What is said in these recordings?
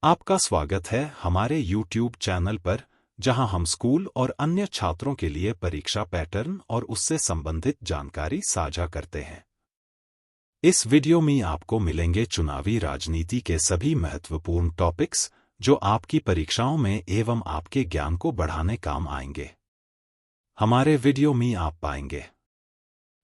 आपका स्वागत है हमारे YouTube चैनल पर, जहां हम स्कूल और अन्य छात्रों के लिए परीक्षा पैटर्न और उससे संबंधित जानकारी साझा करते हैं। इस वीडियो में आपको मिलेंगे चुनावी राजनीति के सभी महत्वपूर्ण टॉपिक्स जो आपकी परीक्षाओं में एवं आपके ज्ञान को बढ़ाने काम आएंगे। हमारे वीडियो में आप पाएंगे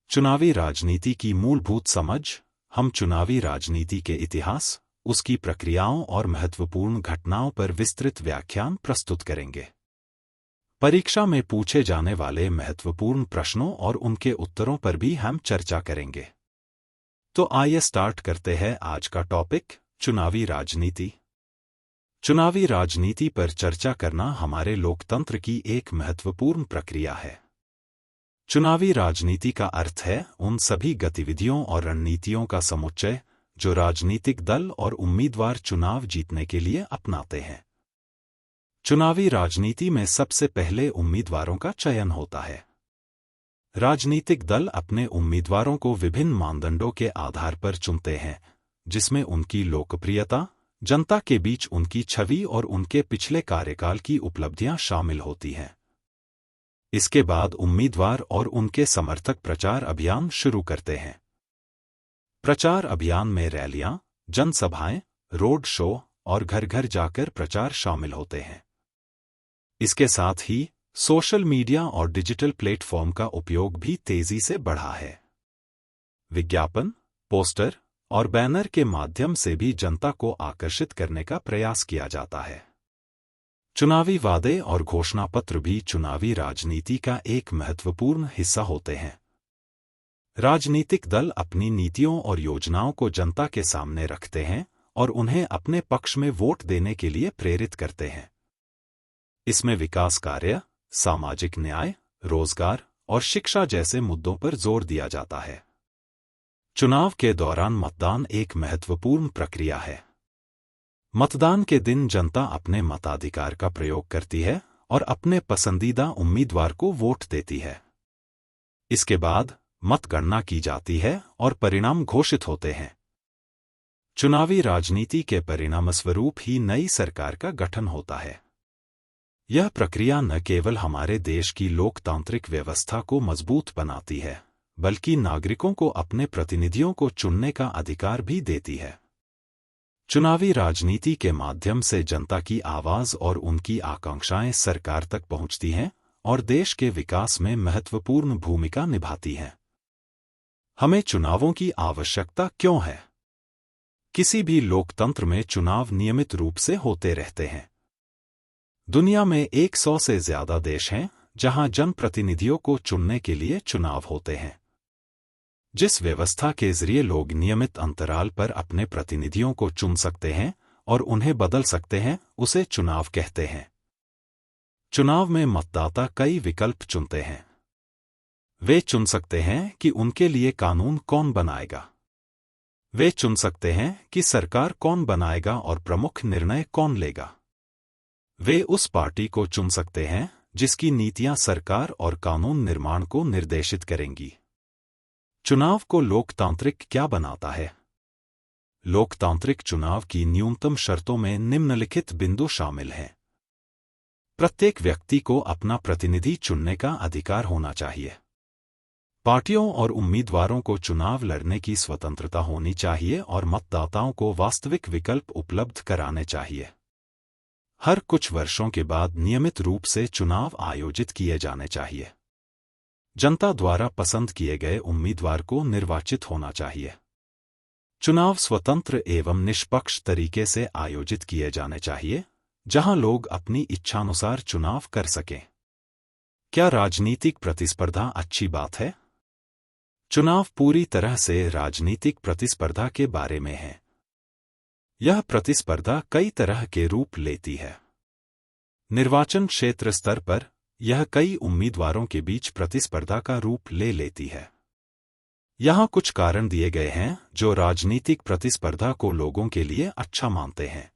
चुनावी राजनीति की मूलभूत समझ। हम चुनावी राजनीति के इतिहास, उसकी प्रक्रियाओं और महत्वपूर्ण घटनाओं पर विस्तृत व्याख्यान प्रस्तुत करेंगे। परीक्षा में पूछे जाने वाले महत्वपूर्ण प्रश्नों और उनके उत्तरों पर भी हम चर्चा करेंगे। तो आइए स्टार्ट करते हैं आज का टॉपिक, चुनावी राजनीति। चुनावी राजनीति पर चर्चा करना हमारे लोकतंत्र की एक महत्वपूर्ण प्रक्रिया है। चुनावी राजनीति का अर्थ है उन सभी गतिविधियों और रणनीतियों का समुच्चय जो राजनीतिक दल और उम्मीदवार चुनाव जीतने के लिए अपनाते हैं। चुनावी राजनीति में सबसे पहले उम्मीदवारों का चयन होता है। राजनीतिक दल अपने उम्मीदवारों को विभिन्न मानदंडों के आधार पर चुनते हैं, जिसमें उनकी लोकप्रियता, जनता के बीच उनकी छवि और उनके पिछले कार्यकाल की उपलब्धियां शामिल होती हैं। इसके बाद उम्मीदवार और उनके समर्थक प्रचार अभियान शुरू करते हैं। प्रचार अभियान में रैलियां, जनसभाएं, रोड शो और घर घर जाकर प्रचार शामिल होते हैं। इसके साथ ही सोशल मीडिया और डिजिटल प्लेटफॉर्म का उपयोग भी तेजी से बढ़ा है। विज्ञापन, पोस्टर और बैनर के माध्यम से भी जनता को आकर्षित करने का प्रयास किया जाता है। चुनावी वादे और घोषणापत्र भी चुनावी राजनीति का एक महत्वपूर्ण हिस्सा होते हैं। राजनीतिक दल अपनी नीतियों और योजनाओं को जनता के सामने रखते हैं और उन्हें अपने पक्ष में वोट देने के लिए प्रेरित करते हैं। इसमें विकास कार्य, सामाजिक न्याय, रोजगार और शिक्षा जैसे मुद्दों पर जोर दिया जाता है। चुनाव के दौरान मतदान एक महत्वपूर्ण प्रक्रिया है। मतदान के दिन जनता अपने मताधिकार का प्रयोग करती है और अपने पसंदीदा उम्मीदवार को वोट देती है। इसके बाद मतगणना की जाती है और परिणाम घोषित होते हैं। चुनावी राजनीति के परिणामस्वरूप ही नई सरकार का गठन होता है। यह प्रक्रिया न केवल हमारे देश की लोकतांत्रिक व्यवस्था को मजबूत बनाती है, बल्कि नागरिकों को अपने प्रतिनिधियों को चुनने का अधिकार भी देती है। चुनावी राजनीति के माध्यम से जनता की आवाज और उनकी आकांक्षाएं सरकार तक पहुंचती हैं और देश के विकास में महत्वपूर्ण भूमिका निभाती हैं। हमें चुनावों की आवश्यकता क्यों है? किसी भी लोकतंत्र में चुनाव नियमित रूप से होते रहते हैं। दुनिया में 100 से ज्यादा देश हैं जहां जनप्रतिनिधियों को चुनने के लिए चुनाव होते हैं। जिस व्यवस्था के जरिए लोग नियमित अंतराल पर अपने प्रतिनिधियों को चुन सकते हैं और उन्हें बदल सकते हैं, उसे चुनाव कहते हैं। चुनाव में मतदाता कई विकल्प चुनते हैं। वे चुन सकते हैं कि उनके लिए कानून कौन बनाएगा। वे चुन सकते हैं कि सरकार कौन बनाएगा और प्रमुख निर्णय कौन लेगा। वे उस पार्टी को चुन सकते हैं जिसकी नीतियां सरकार और कानून निर्माण को निर्देशित करेंगी। चुनाव को लोकतांत्रिक क्या बनाता है? लोकतांत्रिक चुनाव की न्यूनतम शर्तों में निम्नलिखित बिंदु शामिल हैं। प्रत्येक व्यक्ति को अपना प्रतिनिधि चुनने का अधिकार होना चाहिए। पार्टियों और उम्मीदवारों को चुनाव लड़ने की स्वतंत्रता होनी चाहिए और मतदाताओं को वास्तविक विकल्प उपलब्ध कराने चाहिए। हर कुछ वर्षों के बाद नियमित रूप से चुनाव आयोजित किए जाने चाहिए। जनता द्वारा पसंद किए गए उम्मीदवार को निर्वाचित होना चाहिए। चुनाव स्वतंत्र एवं निष्पक्ष तरीके से आयोजित किए जाने चाहिए, जहां लोग अपनी इच्छानुसार चुनाव कर सकें। क्या राजनीतिक प्रतिस्पर्धा अच्छी बात है? चुनाव पूरी तरह से राजनीतिक प्रतिस्पर्धा के बारे में है। यह प्रतिस्पर्धा कई तरह के रूप लेती है। निर्वाचन क्षेत्र स्तर पर यह कई उम्मीदवारों के बीच प्रतिस्पर्धा का रूप ले लेती है। यहाँ कुछ कारण दिए गए हैं जो राजनीतिक प्रतिस्पर्धा को लोगों के लिए अच्छा मानते हैं।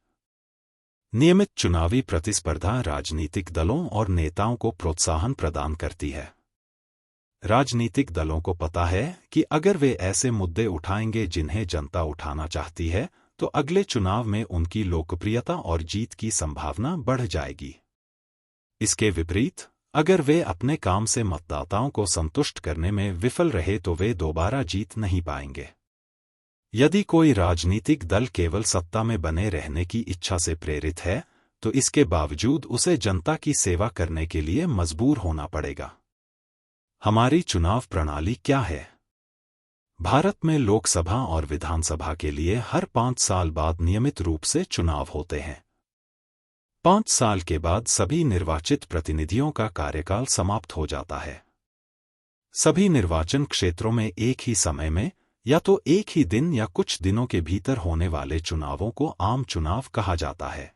नियमित चुनावी प्रतिस्पर्धा राजनीतिक दलों और नेताओं को प्रोत्साहन प्रदान करती है। राजनीतिक दलों को पता है कि अगर वे ऐसे मुद्दे उठाएंगे जिन्हें जनता उठाना चाहती है, तो अगले चुनाव में उनकी लोकप्रियता और जीत की संभावना बढ़ जाएगी। इसके विपरीत, अगर वे अपने काम से मतदाताओं को संतुष्ट करने में विफल रहे तो वे दोबारा जीत नहीं पाएंगे। यदि कोई राजनीतिक दल केवल सत्ता में बने रहने की इच्छा से प्रेरित है, तो इसके बावजूद उसे जनता की सेवा करने के लिए मजबूर होना पड़ेगा। हमारी चुनाव प्रणाली क्या है? भारत में लोकसभा और विधानसभा के लिए हर 5 साल बाद नियमित रूप से चुनाव होते हैं। 5 साल के बाद सभी निर्वाचित प्रतिनिधियों का कार्यकाल समाप्त हो जाता है। सभी निर्वाचन क्षेत्रों में एक ही समय में या तो एक ही दिन या कुछ दिनों के भीतर होने वाले चुनावों को आम चुनाव कहा जाता है।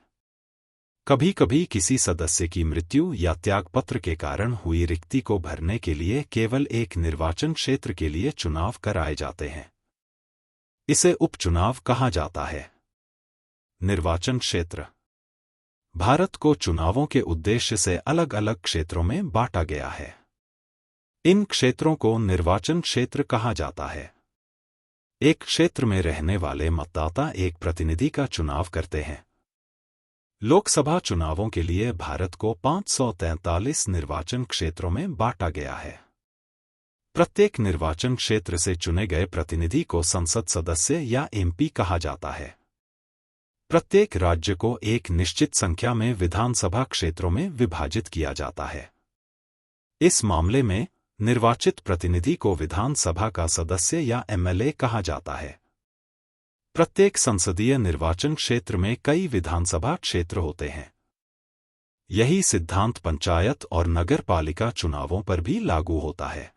कभी कभी किसी सदस्य की मृत्यु या त्यागपत्र के कारण हुई रिक्ति को भरने के लिए केवल एक निर्वाचन क्षेत्र के लिए चुनाव कराए जाते हैं। इसे उपचुनाव कहा जाता है। निर्वाचन क्षेत्र। भारत को चुनावों के उद्देश्य से अलग अलग क्षेत्रों में बांटा गया है। इन क्षेत्रों को निर्वाचन क्षेत्र कहा जाता है। एक क्षेत्र में रहने वाले मतदाता एक प्रतिनिधि का चुनाव करते हैं। लोकसभा चुनावों के लिए भारत को 543 निर्वाचन क्षेत्रों में बांटा गया है। प्रत्येक निर्वाचन क्षेत्र से चुने गए प्रतिनिधि को संसद सदस्य या एमपी कहा जाता है। प्रत्येक राज्य को एक निश्चित संख्या में विधानसभा क्षेत्रों में विभाजित किया जाता है। इस मामले में निर्वाचित प्रतिनिधि को विधानसभा का सदस्य या एमएलए कहा जाता है। प्रत्येक संसदीय निर्वाचन क्षेत्र में कई विधानसभा क्षेत्र होते हैं। यही सिद्धांत पंचायत और नगर पालिका चुनावों पर भी लागू होता है।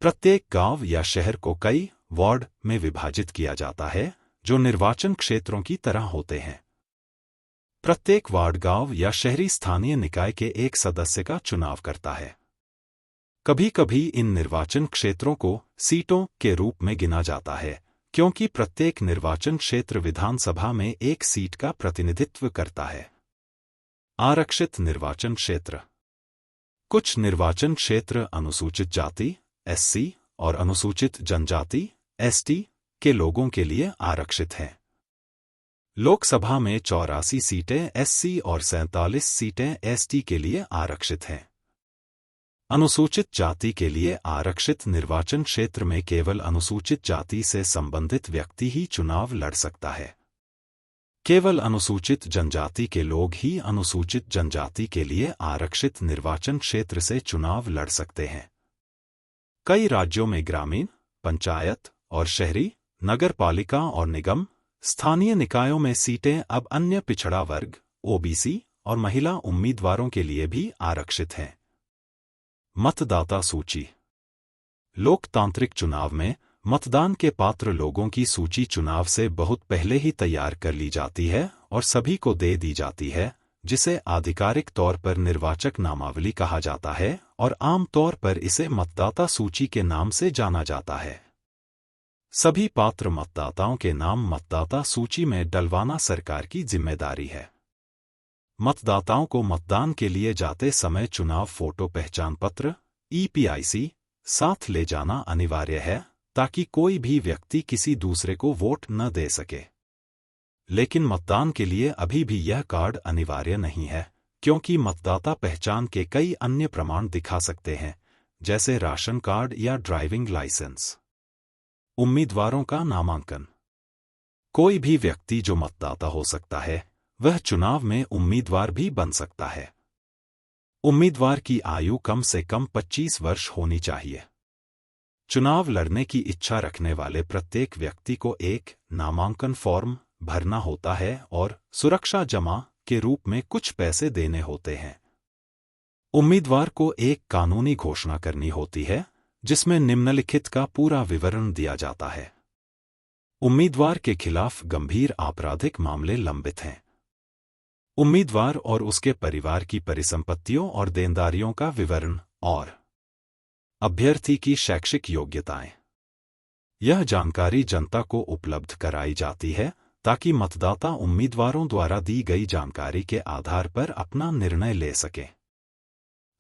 प्रत्येक गांव या शहर को कई वार्ड में विभाजित किया जाता है, जो निर्वाचन क्षेत्रों की तरह होते हैं। प्रत्येक वार्ड गांव या शहरी स्थानीय निकाय के एक सदस्य का चुनाव करता है। कभी कभी इन निर्वाचन क्षेत्रों को सीटों के रूप में गिना जाता है, क्योंकि प्रत्येक निर्वाचन क्षेत्र विधानसभा में एक सीट का प्रतिनिधित्व करता है। आरक्षित निर्वाचन क्षेत्र। कुछ निर्वाचन क्षेत्र अनुसूचित जाति (एससी) और अनुसूचित जनजाति (एसटी) के लोगों के लिए आरक्षित हैं। लोकसभा में 84 सीटें एससी और 47 सीटें एसटी के लिए आरक्षित हैं। अनुसूचित जाति के लिए आरक्षित निर्वाचन क्षेत्र में केवल अनुसूचित जाति से संबंधित व्यक्ति ही चुनाव लड़ सकता है। केवल अनुसूचित जनजाति के लोग ही अनुसूचित जनजाति के लिए आरक्षित निर्वाचन क्षेत्र से चुनाव लड़ सकते हैं। कई राज्यों में ग्रामीण, पंचायत और शहरी, नगर पालिका और निगम, स्थानीय निकायों में सीटें अब अन्य पिछड़ा वर्ग, ओबीसी और महिला उम्मीदवारों के लिए भी आरक्षित हैं। मतदाता सूची। लोकतांत्रिक चुनाव में मतदान के पात्र लोगों की सूची चुनाव से बहुत पहले ही तैयार कर ली जाती है और सभी को दे दी जाती है, जिसे आधिकारिक तौर पर निर्वाचक नामावली कहा जाता है और आम तौर पर इसे मतदाता सूची के नाम से जाना जाता है। सभी पात्र मतदाताओं के नाम मतदाता सूची में डलवाना सरकार की जिम्मेदारी है। मतदाताओं को मतदान के लिए जाते समय चुनाव फोटो पहचान पत्र (ईपीआईसी) साथ ले जाना अनिवार्य है, ताकि कोई भी व्यक्ति किसी दूसरे को वोट न दे सके। लेकिन मतदान के लिए अभी भी यह कार्ड अनिवार्य नहीं है, क्योंकि मतदाता पहचान के कई अन्य प्रमाण दिखा सकते हैं, जैसे राशन कार्ड या ड्राइविंग लाइसेंस। उम्मीदवारों का नामांकन। कोई भी व्यक्ति जो मतदाता हो सकता है, वह चुनाव में उम्मीदवार भी बन सकता है। उम्मीदवार की आयु कम से कम 25 वर्ष होनी चाहिए। चुनाव लड़ने की इच्छा रखने वाले प्रत्येक व्यक्ति को एक नामांकन फॉर्म भरना होता है और सुरक्षा जमा के रूप में कुछ पैसे देने होते हैं। उम्मीदवार को एक कानूनी घोषणा करनी होती है, जिसमें निम्नलिखित का पूरा विवरण दिया जाता है। उम्मीदवार के खिलाफ गंभीर आपराधिक मामले लंबित हैं। उम्मीदवार और उसके परिवार की परिसंपत्तियों और देनदारियों का विवरण और अभ्यर्थी की शैक्षिक योग्यताएं। यह जानकारी जनता को उपलब्ध कराई जाती है, ताकि मतदाता उम्मीदवारों द्वारा दी गई जानकारी के आधार पर अपना निर्णय ले सके।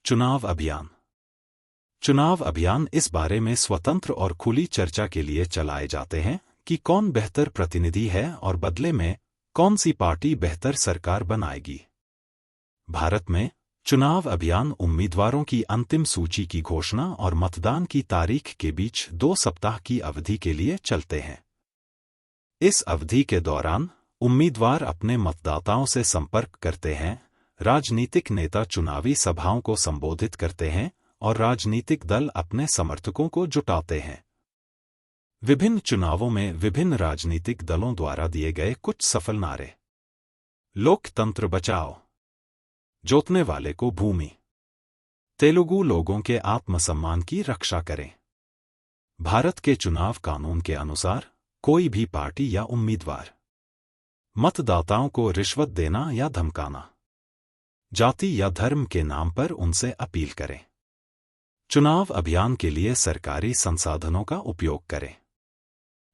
चुनाव अभियान। चुनाव अभियान इस बारे में स्वतंत्र और खुली चर्चा के लिए चलाए जाते हैं कि कौन बेहतर प्रतिनिधि है और बदले में कौन सी पार्टी बेहतर सरकार बनाएगी। भारत में चुनाव अभियान उम्मीदवारों की अंतिम सूची की घोषणा और मतदान की तारीख के बीच 2 सप्ताह की अवधि के लिए चलते हैं। इस अवधि के दौरान उम्मीदवार अपने मतदाताओं से संपर्क करते हैं, राजनीतिक नेता चुनावी सभाओं को संबोधित करते हैं और राजनीतिक दल अपने समर्थकों को जुटाते हैं। विभिन्न चुनावों में विभिन्न राजनीतिक दलों द्वारा दिए गए कुछ सफल नारे। लोकतंत्र बचाओ, जोतने वाले को भूमि, तेलुगु लोगों के आत्मसम्मान की रक्षा करें। भारत के चुनाव कानून के अनुसार कोई भी पार्टी या उम्मीदवार मतदाताओं को रिश्वत देना या धमकाना, जाति या धर्म के नाम पर उनसे अपील करें। चुनाव अभियान के लिए सरकारी संसाधनों का उपयोग करें।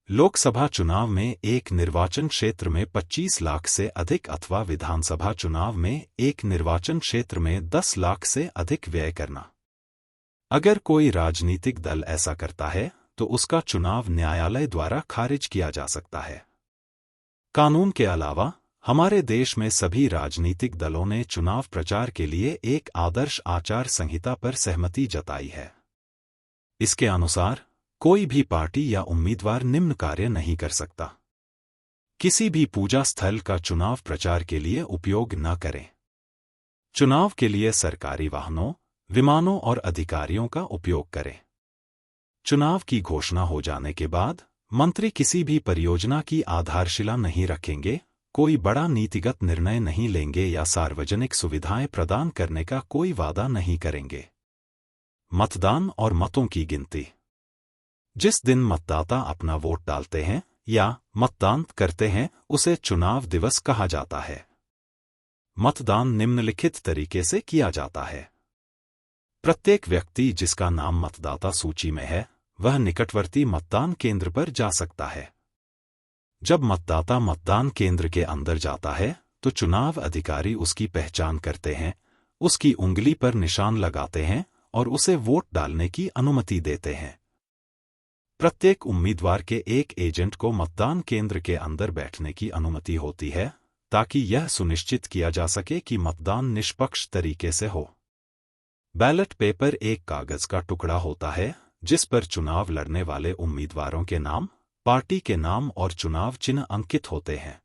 लोकसभा चुनाव में एक निर्वाचन क्षेत्र में 25 लाख से अधिक अथवा विधानसभा चुनाव में एक निर्वाचन क्षेत्र में 10 लाख से अधिक व्यय करना। अगर कोई राजनीतिक दल ऐसा करता है तो उसका चुनाव न्यायालय द्वारा खारिज किया जा सकता है। कानून के अलावा हमारे देश में सभी राजनीतिक दलों ने चुनाव प्रचार के लिए एक आदर्श आचार संहिता पर सहमति जताई है। इसके अनुसार कोई भी पार्टी या उम्मीदवार निम्न कार्य नहीं कर सकता: किसी भी पूजा स्थल का चुनाव प्रचार के लिए उपयोग न करें। चुनाव के लिए सरकारी वाहनों, विमानों और अधिकारियों का उपयोग करें। चुनाव की घोषणा हो जाने के बाद मंत्री किसी भी परियोजना की आधारशिला नहीं रखेंगे, कोई बड़ा नीतिगत निर्णय नहीं लेंगे या सार्वजनिक सुविधाएं प्रदान करने का कोई वादा नहीं करेंगे। मतदान और मतों की गिनती। जिस दिन मतदाता अपना वोट डालते हैं या मतदान करते हैं उसे चुनाव दिवस कहा जाता है। मतदान निम्नलिखित तरीके से किया जाता है। प्रत्येक व्यक्ति जिसका नाम मतदाता सूची में है वह निकटवर्ती मतदान केंद्र पर जा सकता है। जब मतदाता मतदान केंद्र के अंदर जाता है तो चुनाव अधिकारी उसकी पहचान करते हैं, उसकी उंगली पर निशान लगाते हैं और उसे वोट डालने की अनुमति देते हैं। प्रत्येक उम्मीदवार के एक एजेंट को मतदान केंद्र के अंदर बैठने की अनुमति होती है ताकि यह सुनिश्चित किया जा सके कि मतदान निष्पक्ष तरीके से हो। बैलेट पेपर एक कागज का टुकड़ा होता है जिस पर चुनाव लड़ने वाले उम्मीदवारों के नाम, पार्टी के नाम और चुनाव चिन्ह अंकित होते हैं।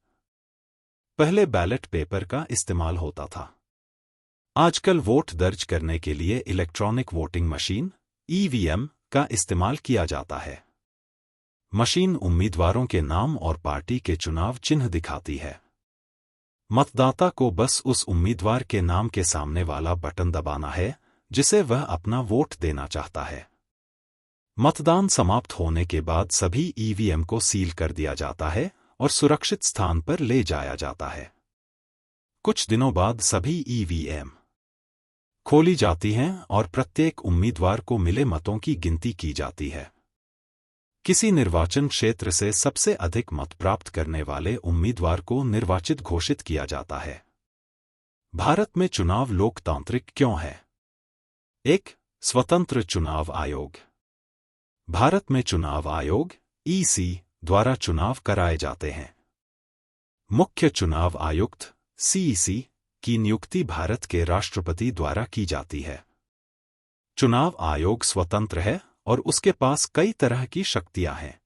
पहले बैलेट पेपर का इस्तेमाल होता था। आजकल वोट दर्ज करने के लिए इलेक्ट्रॉनिक वोटिंग मशीन (ईवीएम) का इस्तेमाल किया जाता है। मशीन उम्मीदवारों के नाम और पार्टी के चुनाव चिन्ह दिखाती है। मतदाता को बस उस उम्मीदवार के नाम के सामने वाला बटन दबाना है जिसे वह अपना वोट देना चाहता है। मतदान समाप्त होने के बाद सभी ईवीएम को सील कर दिया जाता है और सुरक्षित स्थान पर ले जाया जाता है। कुछ दिनों बाद सभी ईवीएम खोली जाती हैं और प्रत्येक उम्मीदवार को मिले मतों की गिनती की जाती है। किसी निर्वाचन क्षेत्र से सबसे अधिक मत प्राप्त करने वाले उम्मीदवार को निर्वाचित घोषित किया जाता है। भारत में चुनाव लोकतांत्रिक क्यों है? 1. स्वतंत्र चुनाव आयोग। भारत में चुनाव आयोग (ईसी) द्वारा चुनाव कराए जाते हैं। मुख्य चुनाव आयुक्त (सीईसी) की नियुक्ति भारत के राष्ट्रपति द्वारा की जाती है। चुनाव आयोग स्वतंत्र है और उसके पास कई तरह की शक्तियां हैं।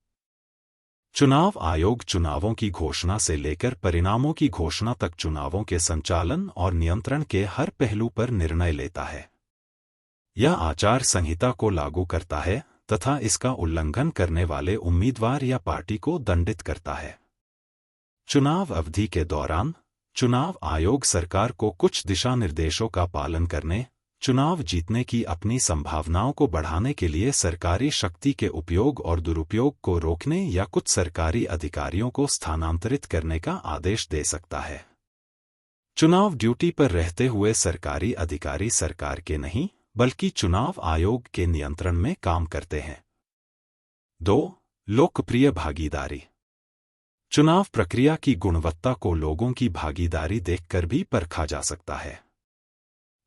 चुनाव आयोग चुनावों की घोषणा से लेकर परिणामों की घोषणा तक चुनावों के संचालन और नियंत्रण के हर पहलू पर निर्णय लेता है। यह आचार संहिता को लागू करता है तथा इसका उल्लंघन करने वाले उम्मीदवार या पार्टी को दंडित करता है। चुनाव अवधि के दौरान चुनाव आयोग सरकार को कुछ दिशा निर्देशों का पालन करने, चुनाव जीतने की अपनी संभावनाओं को बढ़ाने के लिए सरकारी शक्ति के उपयोग और दुरुपयोग को रोकने या कुछ सरकारी अधिकारियों को स्थानांतरित करने का आदेश दे सकता है। चुनाव ड्यूटी पर रहते हुए सरकारी अधिकारी सरकार के नहीं बल्कि चुनाव आयोग के नियंत्रण में काम करते हैं। 2. लोकप्रिय भागीदारी। चुनाव प्रक्रिया की गुणवत्ता को लोगों की भागीदारी देखकर भी परखा जा सकता है।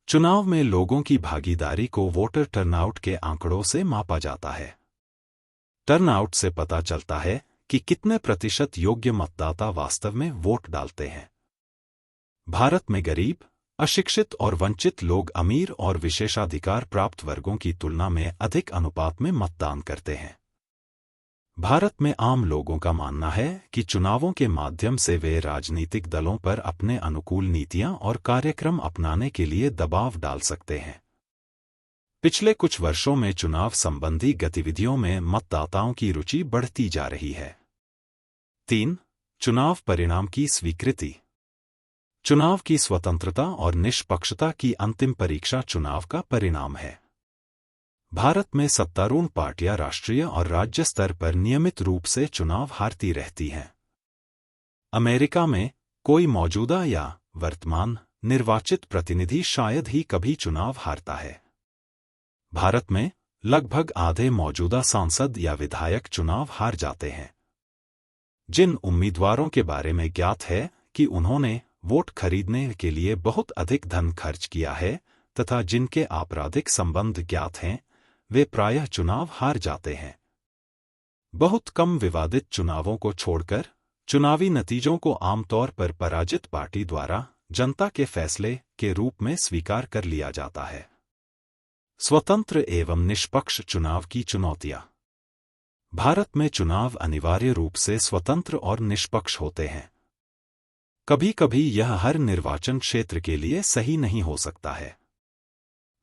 चुनाव में लोगों की भागीदारी को वोटर टर्नआउट के आंकड़ों से मापा जाता है। टर्नआउट से पता चलता है कि कितने प्रतिशत योग्य मतदाता वास्तव में वोट डालते हैं। भारत में गरीब, अशिक्षित और वंचित लोग अमीर और विशेषाधिकार प्राप्त वर्गों की तुलना में अधिक अनुपात में मतदान करते हैं। भारत में आम लोगों का मानना है कि चुनावों के माध्यम से वे राजनीतिक दलों पर अपने अनुकूल नीतियां और कार्यक्रम अपनाने के लिए दबाव डाल सकते हैं। पिछले कुछ वर्षों में चुनाव संबंधी गतिविधियों में मतदाताओं की रुचि बढ़ती जा रही है। 3. चुनाव परिणाम की स्वीकृति। चुनाव की स्वतंत्रता और निष्पक्षता की अंतिम परीक्षा चुनाव का परिणाम है। भारत में सत्तारूढ़ पार्टियां राष्ट्रीय और राज्य स्तर पर नियमित रूप से चुनाव हारती रहती हैं। अमेरिका में कोई मौजूदा या वर्तमान निर्वाचित प्रतिनिधि शायद ही कभी चुनाव हारता है। भारत में लगभग आधे मौजूदा सांसद या विधायक चुनाव हार जाते हैं। जिन उम्मीदवारों के बारे में ज्ञात है कि उन्होंने वोट खरीदने के लिए बहुत अधिक धन खर्च किया है तथा जिनके आपराधिक संबंध ज्ञात हैं, वे प्रायः चुनाव हार जाते हैं। बहुत कम विवादित चुनावों को छोड़कर चुनावी नतीजों को आमतौर पर पराजित पार्टी द्वारा जनता के फैसले के रूप में स्वीकार कर लिया जाता है। स्वतंत्र एवं निष्पक्ष चुनाव की चुनौतियां। भारत में चुनाव अनिवार्य रूप से स्वतंत्र और निष्पक्ष होते हैं। कभी-कभी यह हर निर्वाचन क्षेत्र के लिए सही नहीं हो सकता है।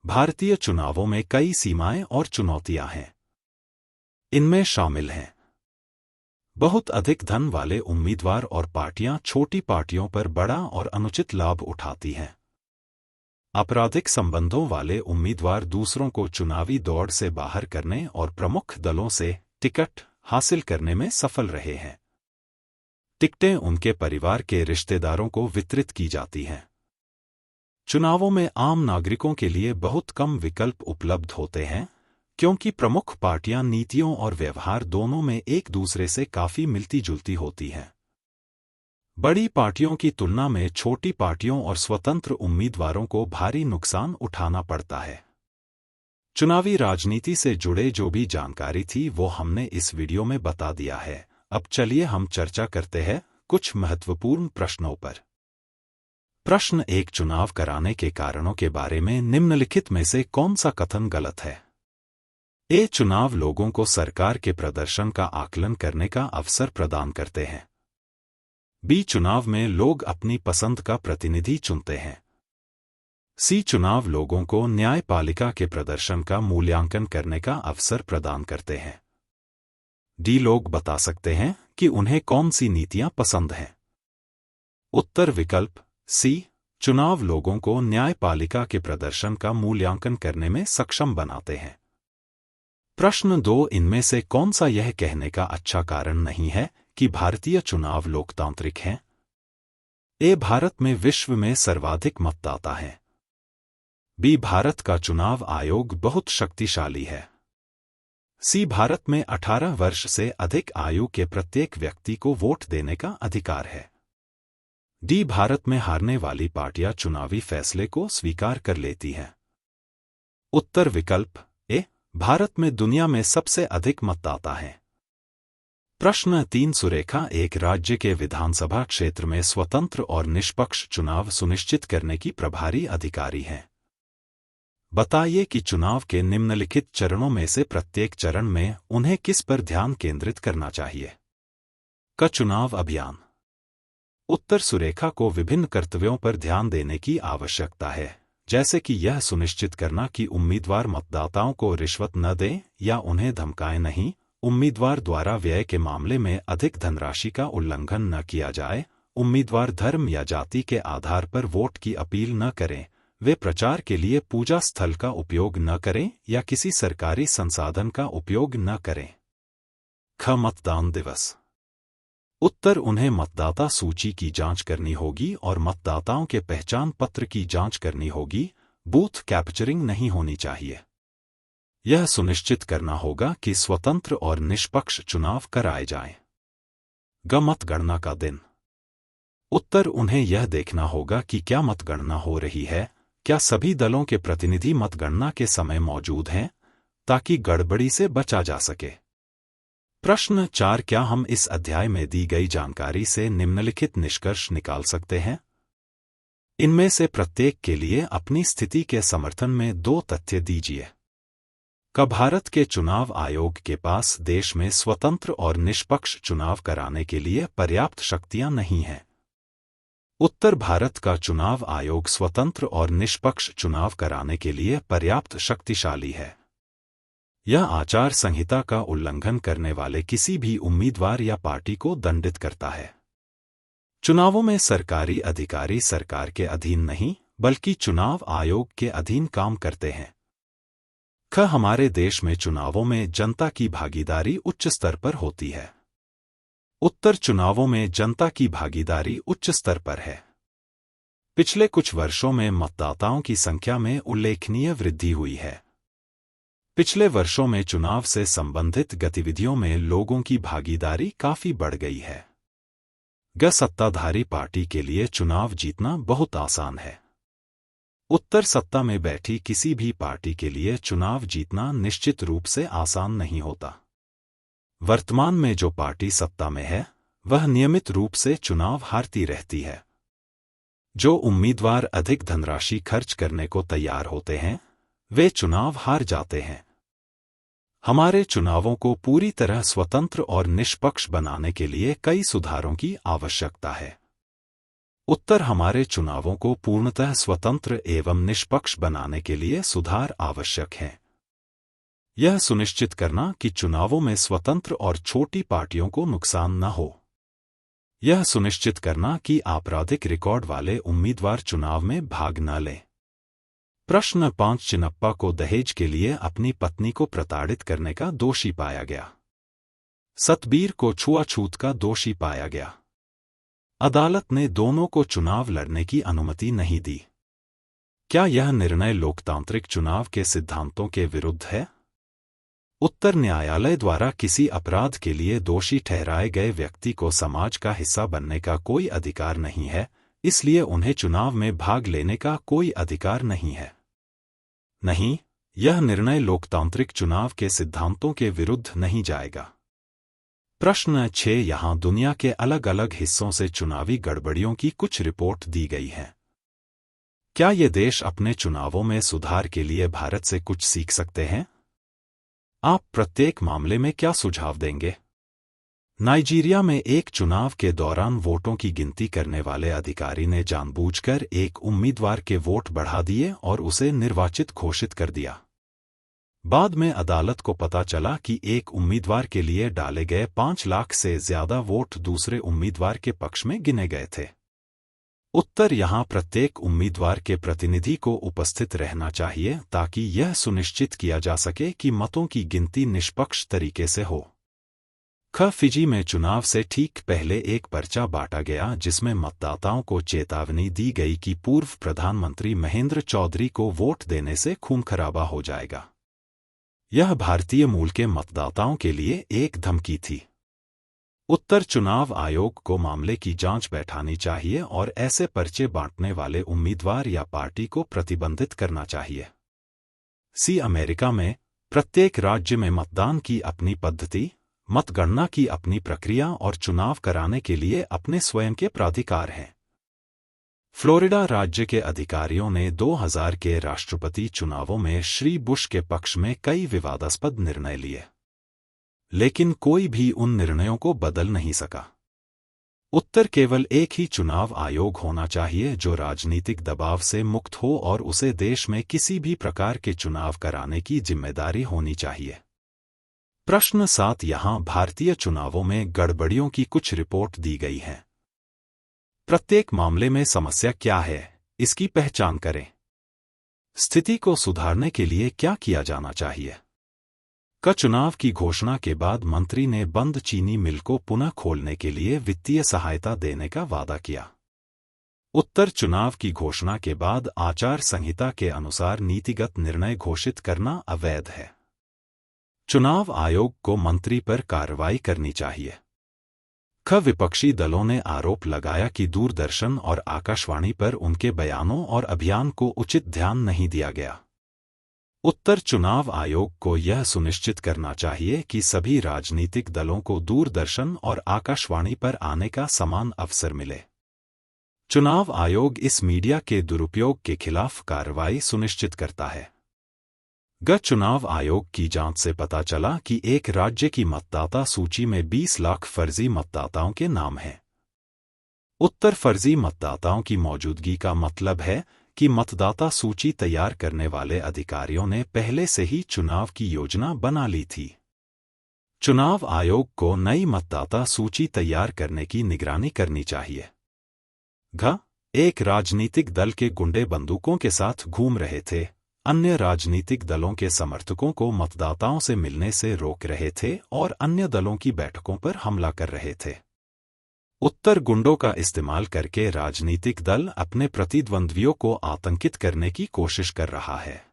भारतीय चुनावों में कई सीमाएं और चुनौतियां हैं। इनमें शामिल हैं बहुत अधिक धन वाले उम्मीदवार और पार्टियां छोटी पार्टियों पर बड़ा और अनुचित लाभ उठाती हैं। आपराधिक संबंधों वाले उम्मीदवार दूसरों को चुनावी दौड़ से बाहर करने और प्रमुख दलों से टिकट हासिल करने में सफल रहे हैं। टिकटें उनके परिवार के रिश्तेदारों को वितरित की जाती हैं। चुनावों में आम नागरिकों के लिए बहुत कम विकल्प उपलब्ध होते हैं, क्योंकि प्रमुख पार्टियां नीतियों और व्यवहार दोनों में एक दूसरे से काफी मिलती-जुलती होती हैं। बड़ी पार्टियों की तुलना में छोटी पार्टियों और स्वतंत्र उम्मीदवारों को भारी नुकसान उठाना पड़ता है। चुनावी राजनीति से जुड़े जो भी जानकारी थी वो हमने इस वीडियो में बता दिया है। अब चलिए हम चर्चा करते हैं कुछ महत्वपूर्ण प्रश्नों पर। प्रश्न 1, चुनाव कराने के कारणों के बारे में निम्नलिखित में से कौन सा कथन गलत है? ए, चुनाव लोगों को सरकार के प्रदर्शन का आकलन करने का अवसर प्रदान करते हैं। बी, चुनाव में लोग अपनी पसंद का प्रतिनिधि चुनते हैं। सी, चुनाव लोगों को न्यायपालिका के प्रदर्शन का मूल्यांकन करने का अवसर प्रदान करते हैं। डी, लोग बता सकते हैं कि उन्हें कौन सी नीतियां पसंद हैं। उत्तर विकल्प सी, चुनाव लोगों को न्यायपालिका के प्रदर्शन का मूल्यांकन करने में सक्षम बनाते हैं। प्रश्न 2, इनमें से कौन सा यह कहने का अच्छा कारण नहीं है कि भारतीय चुनाव लोकतांत्रिक हैं? ए, भारत में विश्व में सर्वाधिक मतदाता हैं। बी, भारत का चुनाव आयोग बहुत शक्तिशाली है। सी, भारत में 18 वर्ष से अधिक आयु के प्रत्येक व्यक्ति को वोट देने का अधिकार है। डी, भारत में हारने वाली पार्टियां चुनावी फैसले को स्वीकार कर लेती हैं। उत्तर विकल्प ए, भारत में दुनिया में सबसे अधिक मतदाता हैं। प्रश्न 3, सुरेखा एक राज्य के विधानसभा क्षेत्र में स्वतंत्र और निष्पक्ष चुनाव सुनिश्चित करने की प्रभारी अधिकारी हैं। बताइए कि चुनाव के निम्नलिखित चरणों में से प्रत्येक चरण में उन्हें किस पर ध्यान केंद्रित करना चाहिए? क, चुनाव अभियान। उत्तर, सुरेखा को विभिन्न कर्तव्यों पर ध्यान देने की आवश्यकता है, जैसे कि यह सुनिश्चित करना कि उम्मीदवार मतदाताओं को रिश्वत न दें या उन्हें धमकाएं नहीं, उम्मीदवार द्वारा व्यय के मामले में अधिक धनराशि का उल्लंघन न किया जाए, उम्मीदवार धर्म या जाति के आधार पर वोट की अपील न करें, वे प्रचार के लिए पूजा स्थल का उपयोग न करें या किसी सरकारी संसाधन का उपयोग न करें। ख, मतदान दिवस। उत्तर, उन्हें मतदाता सूची की जांच करनी होगी और मतदाताओं के पहचान पत्र की जांच करनी होगी, बूथ कैप्चरिंग नहीं होनी चाहिए। यह सुनिश्चित करना होगा कि स्वतंत्र और निष्पक्ष चुनाव कराए जाएं। ग, मतगणना का दिन। उत्तर, उन्हें यह देखना होगा कि क्या मतगणना हो रही है, क्या सभी दलों के प्रतिनिधि मतगणना के समय मौजूद हैं, ताकि गड़बड़ी से बचा जा सके। प्रश्न 4, क्या हम इस अध्याय में दी गई जानकारी से निम्नलिखित निष्कर्ष निकाल सकते हैं? इनमें से प्रत्येक के लिए अपनी स्थिति के समर्थन में 2 तथ्य दीजिए। क, भारत के चुनाव आयोग के पास देश में स्वतंत्र और निष्पक्ष चुनाव कराने के लिए पर्याप्त शक्तियां नहीं हैं। उत्तर, भारत का चुनाव आयोग स्वतंत्र और निष्पक्ष चुनाव कराने के लिए पर्याप्त शक्तिशाली है। यह आचार संहिता का उल्लंघन करने वाले किसी भी उम्मीदवार या पार्टी को दंडित करता है। चुनावों में सरकारी अधिकारी सरकार के अधीन नहीं, बल्कि चुनाव आयोग के अधीन काम करते हैं। ख, हमारे देश में चुनावों में जनता की भागीदारी उच्च स्तर पर होती है। उत्तर, चुनावों में जनता की भागीदारी उच्च स्तर पर है। पिछले कुछ वर्षों में मतदाताओं की संख्या में उल्लेखनीय वृद्धि हुई है। पिछले वर्षों में चुनाव से संबंधित गतिविधियों में लोगों की भागीदारी काफी बढ़ गई है। ग, सत्ताधारी पार्टी के लिए चुनाव जीतना बहुत आसान है। उत्तर, सत्ता में बैठी किसी भी पार्टी के लिए चुनाव जीतना निश्चित रूप से आसान नहीं होता। वर्तमान में जो पार्टी सत्ता में है, वह नियमित रूप से चुनाव हारती रहती है। जो उम्मीदवार अधिक धनराशि खर्च करने को तैयार होते हैं, वे चुनाव हार जाते हैं। हमारे चुनावों को पूरी तरह स्वतंत्र और निष्पक्ष बनाने के लिए कई सुधारों की आवश्यकता है। उत्तर, हमारे चुनावों को पूर्णतः स्वतंत्र एवं निष्पक्ष बनाने के लिए सुधार आवश्यक हैं। यह सुनिश्चित करना कि चुनावों में स्वतंत्र और छोटी पार्टियों को नुकसान न हो। यह सुनिश्चित करना कि आपराधिक रिकॉर्ड वाले उम्मीदवार चुनाव में भाग न लें। प्रश्न 5, चिन्नप्पा को दहेज के लिए अपनी पत्नी को प्रताड़ित करने का दोषी पाया गया। सतबीर को छुआछूत का दोषी पाया गया। अदालत ने दोनों को चुनाव लड़ने की अनुमति नहीं दी। क्या यह निर्णय लोकतांत्रिक चुनाव के सिद्धांतों के विरुद्ध है? उत्तर, न्यायालय द्वारा किसी अपराध के लिए दोषी ठहराए गए व्यक्ति को समाज का हिस्सा बनने का कोई अधिकार नहीं है, इसलिए उन्हें चुनाव में भाग लेने का कोई अधिकार नहीं है। नहीं, यह निर्णय लोकतांत्रिक चुनाव के सिद्धांतों के विरुद्ध नहीं जाएगा। प्रश्न 6, यहाँ दुनिया के अलग अलग हिस्सों से चुनावी गड़बड़ियों की कुछ रिपोर्ट दी गई है। क्या ये देश अपने चुनावों में सुधार के लिए भारत से कुछ सीख सकते हैं? आप प्रत्येक मामले में क्या सुझाव देंगे? नाइजीरिया में एक चुनाव के दौरान वोटों की गिनती करने वाले अधिकारी ने जानबूझकर एक उम्मीदवार के वोट बढ़ा दिए और उसे निर्वाचित घोषित कर दिया। बाद में अदालत को पता चला कि एक उम्मीदवार के लिए डाले गए 5 लाख से ज्यादा वोट दूसरे उम्मीदवार के पक्ष में गिने गए थे। उत्तर, यहाँ प्रत्येक उम्मीदवार के प्रतिनिधि को उपस्थित रहना चाहिए ताकि यह सुनिश्चित किया जा सके कि मतों की गिनती निष्पक्ष तरीके से हो। ख, फिजी में चुनाव से ठीक पहले एक पर्चा बांटा गया जिसमें मतदाताओं को चेतावनी दी गई कि पूर्व प्रधानमंत्री महेंद्र चौधरी को वोट देने से खून खराबा हो जाएगा। यह भारतीय मूल के मतदाताओं के लिए एक धमकी थी। उत्तर, चुनाव आयोग को मामले की जांच बैठानी चाहिए और ऐसे पर्चे बांटने वाले उम्मीदवार या पार्टी को प्रतिबंधित करना चाहिए। सी, अमेरिका में प्रत्येक राज्य में मतदान की अपनी पद्धति, मतगणना की अपनी प्रक्रिया और चुनाव कराने के लिए अपने स्वयं के प्राधिकार हैं। फ्लोरिडा राज्य के अधिकारियों ने 2000 के राष्ट्रपति चुनावों में श्री बुश के पक्ष में कई विवादास्पद निर्णय लिए, लेकिन कोई भी उन निर्णयों को बदल नहीं सका। उत्तर, केवल एक ही चुनाव आयोग होना चाहिए जो राजनीतिक दबाव से मुक्त हो और उसे देश में किसी भी प्रकार के चुनाव कराने की जिम्मेदारी होनी चाहिए। प्रश्न 7, यहाँ भारतीय चुनावों में गड़बड़ियों की कुछ रिपोर्ट दी गई है। प्रत्येक मामले में समस्या क्या है, इसकी पहचान करें। स्थिति को सुधारने के लिए क्या किया जाना चाहिए? क, चुनाव की घोषणा के बाद मंत्री ने बंद चीनी मिल को पुनः खोलने के लिए वित्तीय सहायता देने का वादा किया। उत्तर, चुनाव की घोषणा के बाद आचार संहिता के अनुसार नीतिगत निर्णय घोषित करना अवैध है। चुनाव आयोग को मंत्री पर कार्रवाई करनी चाहिए। ख, विपक्षी दलों ने आरोप लगाया कि दूरदर्शन और आकाशवाणी पर उनके बयानों और अभियान को उचित ध्यान नहीं दिया गया। उत्तर चुनाव आयोग को यह सुनिश्चित करना चाहिए कि सभी राजनीतिक दलों को दूरदर्शन और आकाशवाणी पर आने का समान अवसर मिले। चुनाव आयोग इस मीडिया के दुरुपयोग के खिलाफ कार्रवाई सुनिश्चित करता है। गत चुनाव आयोग की जांच से पता चला कि एक राज्य की मतदाता सूची में 20 लाख फर्जी मतदाताओं के नाम हैं। उत्तर फर्जी मतदाताओं की मौजूदगी का मतलब है कि मतदाता सूची तैयार करने वाले अधिकारियों ने पहले से ही चुनाव की योजना बना ली थी। चुनाव आयोग को नई मतदाता सूची तैयार करने की निगरानी करनी चाहिए। एक राजनीतिक दल के गुंडे बंदूकों के साथ घूम रहे थे, अन्य राजनीतिक दलों के समर्थकों को मतदाताओं से मिलने से रोक रहे थे और अन्य दलों की बैठकों पर हमला कर रहे थे। उत्तर गुंडों का इस्तेमाल करके राजनीतिक दल अपने प्रतिद्वंद्वियों को आतंकित करने की कोशिश कर रहा है।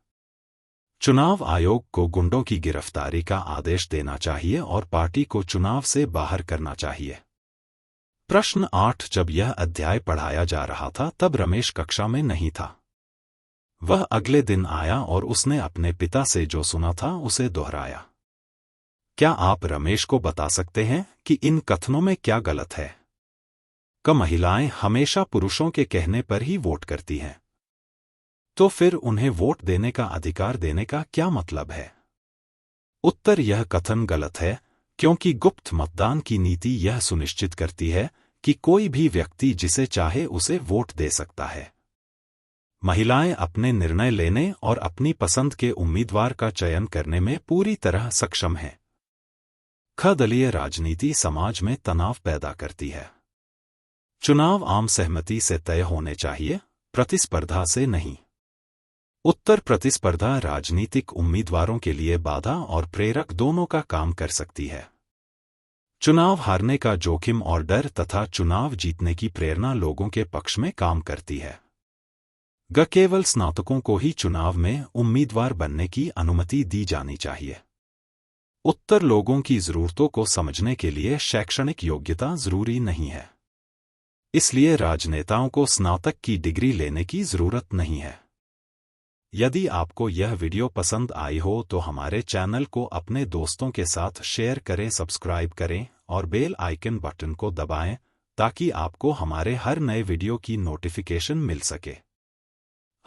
चुनाव आयोग को गुंडों की गिरफ्तारी का आदेश देना चाहिए और पार्टी को चुनाव से बाहर करना चाहिए। प्रश्न 8। जब यह अध्याय पढ़ाया जा रहा था तब रमेश कक्षा में नहीं था। वह अगले दिन आया और उसने अपने पिता से जो सुना था उसे दोहराया। क्या आप रमेश को बता सकते हैं कि इन कथनों में क्या गलत है? महिलाएं हमेशा पुरुषों के कहने पर ही वोट करती हैं। तो फिर उन्हें वोट देने का अधिकार देने का क्या मतलब है? उत्तर यह कथन गलत है क्योंकि गुप्त मतदान की नीति यह सुनिश्चित करती है कि कोई भी व्यक्ति जिसे चाहे उसे वोट दे सकता है। महिलाएं अपने निर्णय लेने और अपनी पसंद के उम्मीदवार का चयन करने में पूरी तरह सक्षम हैं। दलीय राजनीति समाज में तनाव पैदा करती है। चुनाव आम सहमति से तय होने चाहिए, प्रतिस्पर्धा से नहीं। उत्तर प्रतिस्पर्धा राजनीतिक उम्मीदवारों के लिए बाधा और प्रेरक दोनों का काम कर सकती है। चुनाव हारने का जोखिम और डर तथा चुनाव जीतने की प्रेरणा लोगों के पक्ष में काम करती है। केवल स्नातकों को ही चुनाव में उम्मीदवार बनने की अनुमति दी जानी चाहिए। उत्तर लोगों की जरूरतों को समझने के लिए शैक्षणिक योग्यता जरूरी नहीं है, इसलिए राजनेताओं को स्नातक की डिग्री लेने की जरूरत नहीं है। यदि आपको यह वीडियो पसंद आई हो तो हमारे चैनल को अपने दोस्तों के साथ शेयर करें, सब्सक्राइब करें और बेल आइकन बटन को दबाएं ताकि आपको हमारे हर नए वीडियो की नोटिफिकेशन मिल सके।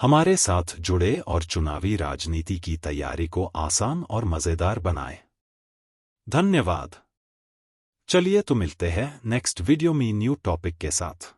हमारे साथ जुड़े और चुनावी राजनीति की तैयारी को आसान और मजेदार बनाएं। धन्यवाद। चलिए तो मिलते हैं नेक्स्ट वीडियो में न्यू टॉपिक के साथ।